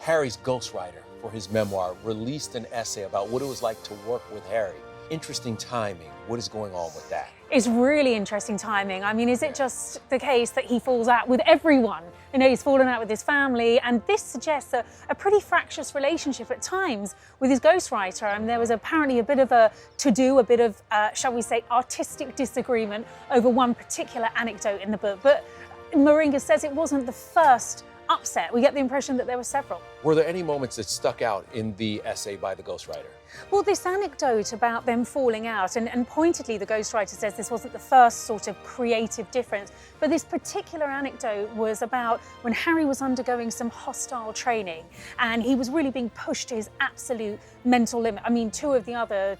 Harry's ghostwriter for his memoir released an essay about what it was like to work with Harry. Interesting timing. What is going on with that? It's really interesting timing. I mean, is it just the case that he falls out with everyone? You know, he's fallen out with his family, and this suggests a pretty fractious relationship at times with his ghostwriter. I mean, there was apparently a bit of a to-do, a bit of, shall we say, artistic disagreement over one particular anecdote in the book. But Moehringer says it wasn't the first upset. We get the impression that there were several. Were there any moments that stuck out in the essay by the ghostwriter? Well, this anecdote about them falling out, and pointedly the ghostwriter says this wasn't the first sort of creative difference, but this particular anecdote was about when Harry was undergoing some hostile training and he was really being pushed to his absolute mental limit. I mean, two of the other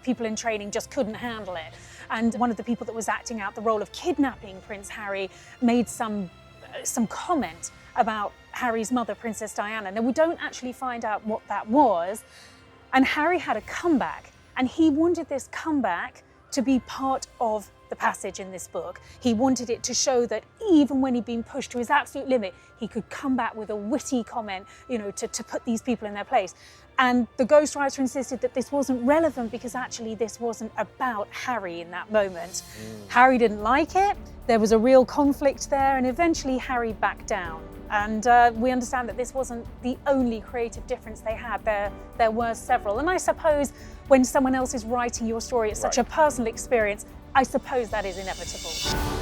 people in training just couldn't handle it. And one of the people that was acting out the role of kidnapping Prince Harry made some comment about Harry's mother, Princess Diana. Now, we don't actually find out what that was. And Harry had a comeback, and he wanted this comeback to be part of the passage in this book. He wanted it to show that even when he'd been pushed to his absolute limit, he could come back with a witty comment, you know, to put these people in their place. And the ghostwriter insisted that this wasn't relevant because actually this wasn't about Harry in that moment. Harry didn't like it. There was a real conflict there, and eventually Harry backed down. And we understand that this wasn't the only creative difference they had. There were several. And I suppose when someone else is writing your story, it's such a personal experience, I suppose that is inevitable.